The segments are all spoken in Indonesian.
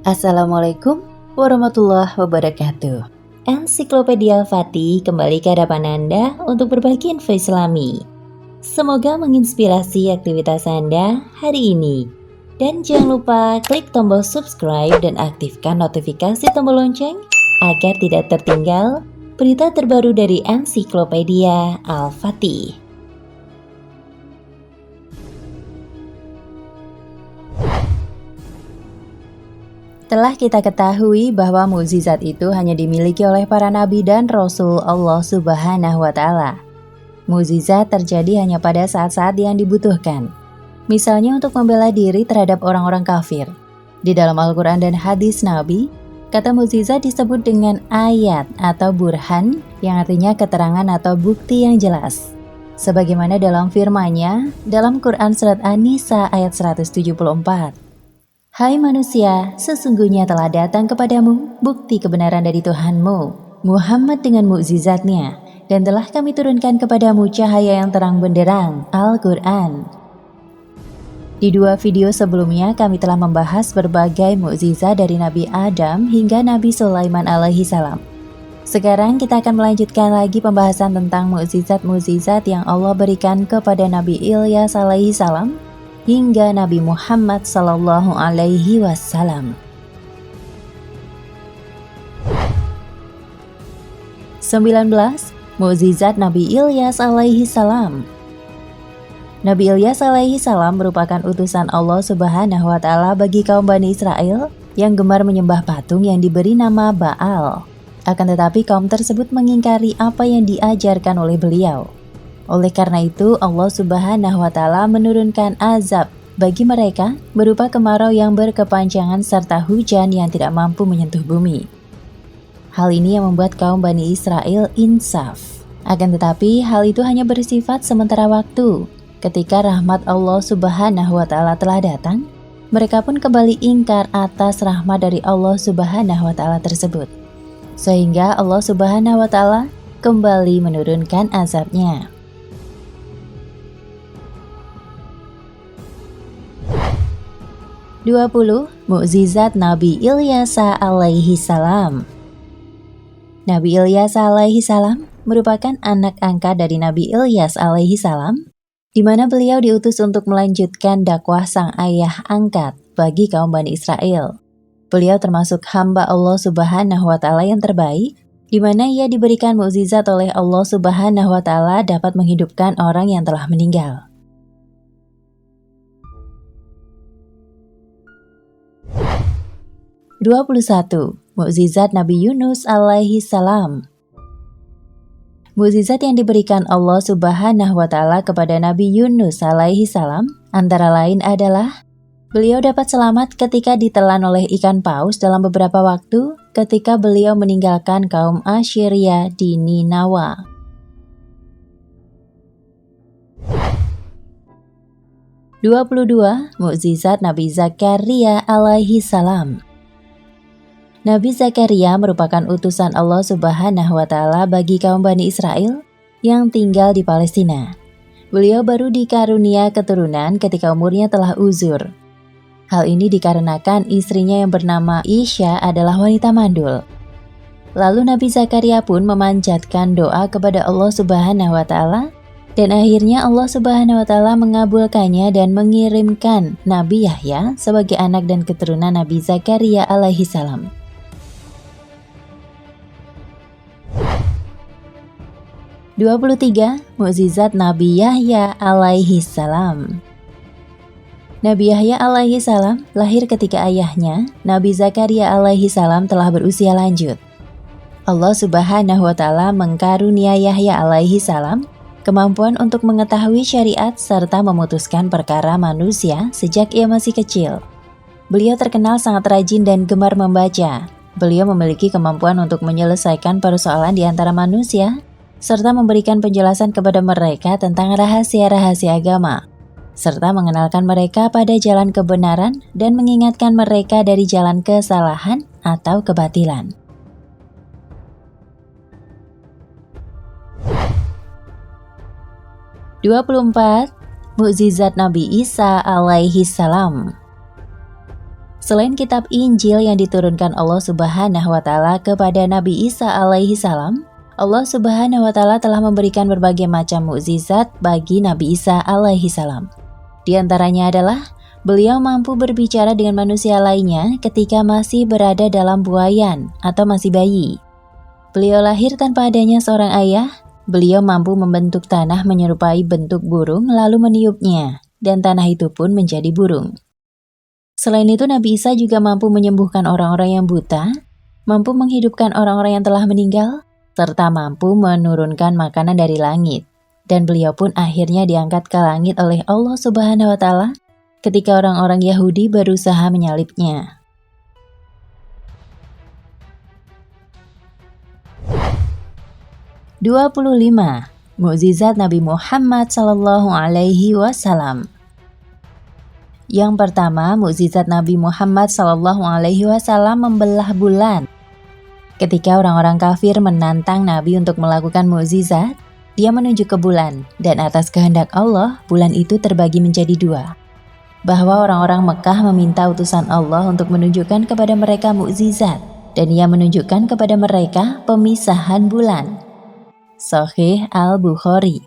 Assalamualaikum warahmatullahi wabarakatuh. Ensiklopedia Al-Fatih kembali ke hadapan Anda untuk berbagi info Islami. Semoga menginspirasi aktivitas Anda hari ini. Dan jangan lupa klik tombol subscribe dan aktifkan notifikasi tombol lonceng agar tidak tertinggal berita terbaru dari Ensiklopedia Al-Fatih. Telah kita ketahui bahwa mukjizat itu hanya dimiliki oleh para nabi dan rasul Allah Subhanahu wa Ta'ala. Mukjizat terjadi hanya pada saat-saat yang dibutuhkan. Misalnya untuk membela diri terhadap orang-orang kafir. Di dalam Al-Quran dan hadis Nabi, kata mukjizat disebut dengan ayat atau burhan yang artinya keterangan atau bukti yang jelas. Sebagaimana dalam firman-Nya dalam Quran Surat An-Nisa ayat 174. Hai manusia, sesungguhnya telah datang kepadamu bukti kebenaran dari Tuhanmu, Muhammad dengan mukjizatnya, dan telah kami turunkan kepadamu cahaya yang terang benderang, Al-Quran. Di dua video sebelumnya kami telah membahas berbagai mukjizat dari Nabi Adam hingga Nabi Sulaiman alaihi salam. Sekarang kita akan melanjutkan lagi pembahasan tentang mukjizat-mukjizat yang Allah berikan kepada Nabi Ilyas alaihi salam hingga Nabi Muhammad sallallahu alaihi wasallam. 19. Mukjizat Nabi Ilyas alaihi salam. Nabi Ilyas alaihi salam merupakan utusan Allah Subhanahu wa Ta'ala bagi kaum Bani Israel yang gemar menyembah patung yang diberi nama Baal. Akan tetapi kaum tersebut mengingkari apa yang diajarkan oleh beliau. Oleh karena itu, Allah Subhanahu wa Ta'ala menurunkan azab bagi mereka berupa kemarau yang berkepanjangan serta hujan yang tidak mampu menyentuh bumi. Hal ini yang membuat kaum Bani Israel insaf. Akan tetapi, hal itu hanya bersifat sementara waktu. Ketika rahmat Allah Subhanahu wa Ta'ala telah datang, mereka pun kembali ingkar atas rahmat dari Allah Subhanahu wa Ta'ala tersebut. Sehingga Allah Subhanahu wa Ta'ala kembali menurunkan azabnya. 20. Mukjizat Nabi Ilyas alaihi salam. Nabi Ilyas alaihi salam merupakan anak angkat dari Nabi Ilyas alaihi salam, di mana beliau diutus untuk melanjutkan dakwah sang ayah angkat bagi kaum Bani Israel. Beliau termasuk hamba Allah Subhanahu wa Ta'ala yang terbaik, di mana ia diberikan mukjizat oleh Allah Subhanahu wa Ta'ala dapat menghidupkan orang yang telah meninggal. 21. Mukjizat Nabi Yunus alaihi salam. Mukjizat yang diberikan Allah Subhanahu wa Ta'ala kepada Nabi Yunus alaihi salam antara lain adalah beliau dapat selamat ketika ditelan oleh ikan paus dalam beberapa waktu ketika beliau meninggalkan kaum Assyria di Ninawa. 22. Mukjizat Nabi Zakaria alaihi salam. Nabi Zakaria merupakan utusan Allah Subhanahu wa Ta'ala bagi kaum Bani Israel yang tinggal di Palestina. Beliau baru dikarunia keturunan ketika umurnya telah uzur. Hal ini dikarenakan istrinya yang bernama Isya adalah wanita mandul. Lalu Nabi Zakaria pun memanjatkan doa kepada Allah Subhanahu wa Ta'ala, dan akhirnya Allah Subhanahu wa Ta'ala mengabulkannya dan mengirimkan Nabi Yahya sebagai anak dan keturunan Nabi Zakaria alaihi salam. 23. Mukjizat Nabi Yahya alaihi salam. Nabi Yahya alaihi salam lahir ketika ayahnya, Nabi Zakaria alaihi salam telah berusia lanjut. Allah Subhanahu wa Ta'ala mengkarunia Yahya alaihi salam kemampuan untuk mengetahui syariat serta memutuskan perkara manusia sejak ia masih kecil. Beliau terkenal sangat rajin dan gemar membaca. Beliau memiliki kemampuan untuk menyelesaikan persoalan di antara manusia serta memberikan penjelasan kepada mereka tentang rahasia-rahasia agama, serta mengenalkan mereka pada jalan kebenaran dan mengingatkan mereka dari jalan kesalahan atau kebatilan. 24. Mukjizat Nabi Isa alaihi salam. Selain kitab Injil yang diturunkan Allah Subhanahu wa Ta'ala kepada Nabi Isa alaihi salam, Allah Subhanahu wa Ta'ala telah memberikan berbagai macam mukjizat bagi Nabi Isa alaihi salam. Di antaranya adalah beliau mampu berbicara dengan manusia lainnya ketika masih berada dalam buayan atau masih bayi. Beliau lahir tanpa adanya seorang ayah. Beliau mampu membentuk tanah menyerupai bentuk burung lalu meniupnya, dan tanah itu pun menjadi burung. Selain itu, Nabi Isa juga mampu menyembuhkan orang-orang yang buta, mampu menghidupkan orang-orang yang telah meninggal, serta mampu menurunkan makanan dari langit. Dan beliau pun akhirnya diangkat ke langit oleh Allah Subhanahu wa Ta'ala ketika orang-orang Yahudi berusaha menyalibnya. (25) Mukjizat Nabi Muhammad sallallahu alaihi wasallam. Yang pertama, mukjizat Nabi Muhammad sallallahu alaihi wasallam membelah bulan. Ketika orang-orang kafir menantang Nabi untuk melakukan mukjizat, dia menuju ke bulan, dan atas kehendak Allah, bulan itu terbagi menjadi dua. Bahwa orang-orang Mekah meminta utusan Allah untuk menunjukkan kepada mereka mukjizat, dan ia menunjukkan kepada mereka pemisahan bulan. Sahih Al-Bukhari.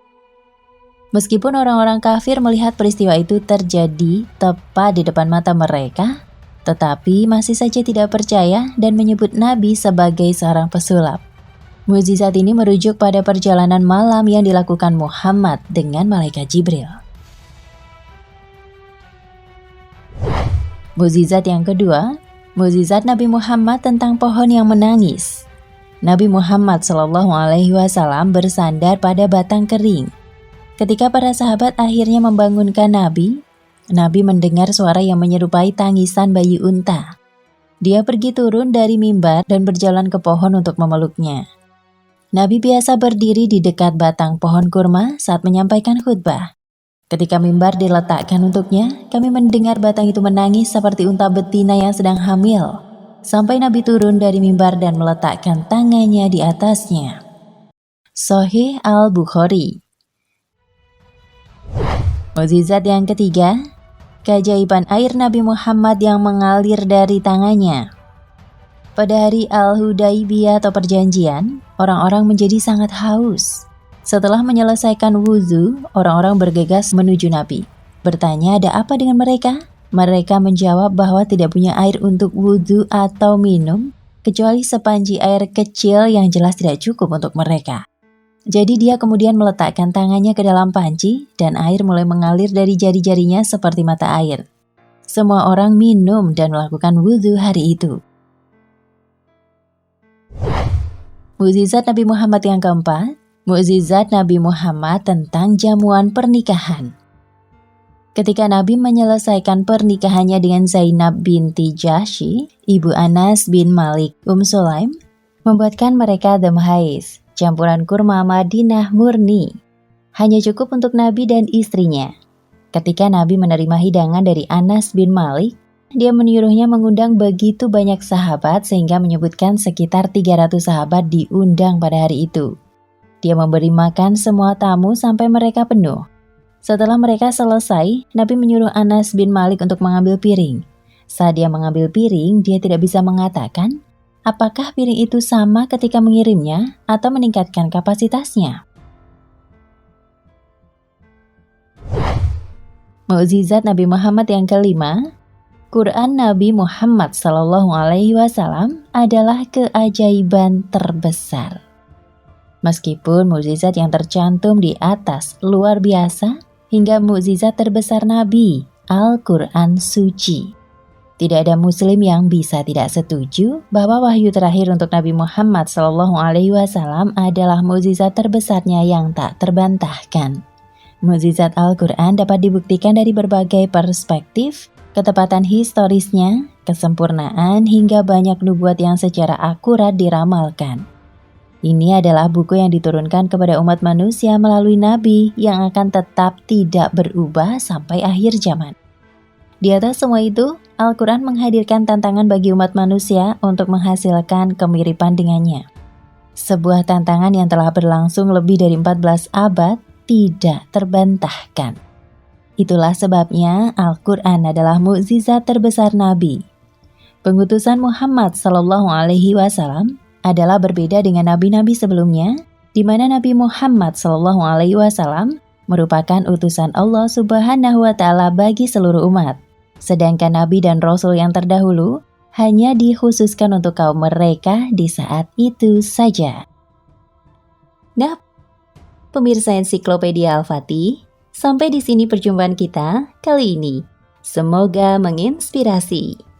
Meskipun orang-orang kafir melihat peristiwa itu terjadi tepat di depan mata mereka, tetapi masih saja tidak percaya dan menyebut Nabi sebagai seorang pesulap. Mukjizat ini merujuk pada perjalanan malam yang dilakukan Muhammad dengan malaikat Jibril. Mukjizat yang kedua, mukjizat Nabi Muhammad tentang pohon yang menangis. Nabi Muhammad SAW bersandar pada batang kering. Ketika para sahabat akhirnya membangunkan Nabi mendengar suara yang menyerupai tangisan bayi unta. Dia pergi turun dari mimbar dan berjalan ke pohon untuk memeluknya. Nabi biasa berdiri di dekat batang pohon kurma saat menyampaikan khutbah. Ketika mimbar diletakkan untuknya, kami mendengar batang itu menangis seperti unta betina yang sedang hamil. Sampai Nabi turun dari mimbar dan meletakkan tangannya di atasnya. Sahih Al-Bukhari. Mukjizat yang ketiga, keajaiban air Nabi Muhammad yang mengalir dari tangannya. Pada hari Al-Hudaybiyah atau perjanjian, orang-orang menjadi sangat haus. Setelah menyelesaikan wudhu, orang-orang bergegas menuju Nabi. Bertanya ada apa dengan mereka? Mereka menjawab bahwa tidak punya air untuk wudhu atau minum, kecuali sepanci air kecil yang jelas tidak cukup untuk mereka. Jadi dia kemudian meletakkan tangannya ke dalam panci dan air mulai mengalir dari jari-jarinya seperti mata air. Semua orang minum dan melakukan wudhu hari itu. Mukjizat Nabi Muhammad yang keempat, mukjizat Nabi Muhammad tentang jamuan pernikahan. Ketika Nabi menyelesaikan pernikahannya dengan Zainab binti Jahsy, ibu Anas bin Malik Sulaim, membuatkan mereka demhais, campuran kurma Madinah murni. Hanya cukup untuk Nabi dan istrinya. Ketika Nabi menerima hidangan dari Anas bin Malik, dia menyuruhnya mengundang begitu banyak sahabat sehingga menyebutkan sekitar 300 sahabat diundang pada hari itu. Dia memberi makan semua tamu sampai mereka penuh. Setelah mereka selesai, Nabi menyuruh Anas bin Malik untuk mengambil piring. Saat dia mengambil piring, dia tidak bisa mengatakan apakah piring itu sama ketika mengirimnya atau meningkatkan kapasitasnya. Mukjizat Nabi Muhammad yang kelima, Quran Nabi Muhammad SAW adalah keajaiban terbesar. Meskipun mukjizat yang tercantum di atas luar biasa, hingga mukjizat terbesar Nabi, Al-Quran Suci. Tidak ada muslim yang bisa tidak setuju bahwa wahyu terakhir untuk Nabi Muhammad SAW adalah mukjizat terbesarnya yang tak terbantahkan. Mukjizat Al-Quran dapat dibuktikan dari berbagai perspektif, ketepatan historisnya, kesempurnaan, hingga banyak nubuat yang secara akurat diramalkan. Ini adalah buku yang diturunkan kepada umat manusia melalui Nabi yang akan tetap tidak berubah sampai akhir zaman. Di atas semua itu, Al-Quran menghadirkan tantangan bagi umat manusia untuk menghasilkan kemiripan dengannya. Sebuah tantangan yang telah berlangsung lebih dari 14 abad tidak terbantahkan. Itulah sebabnya Al-Quran adalah mukjizat terbesar Nabi. Pengutusan Muhammad SAW adalah berbeda dengan nabi-nabi sebelumnya, di mana Nabi Muhammad SAW merupakan utusan Allah Subhanahu wa Ta'ala bagi seluruh umat. Sedangkan nabi dan rasul yang terdahulu hanya dikhususkan untuk kaum mereka di saat itu saja. Nah, pemirsa Ensiklopedia Al-Fatih, sampai di sini perjumpaan kita kali ini. Semoga menginspirasi.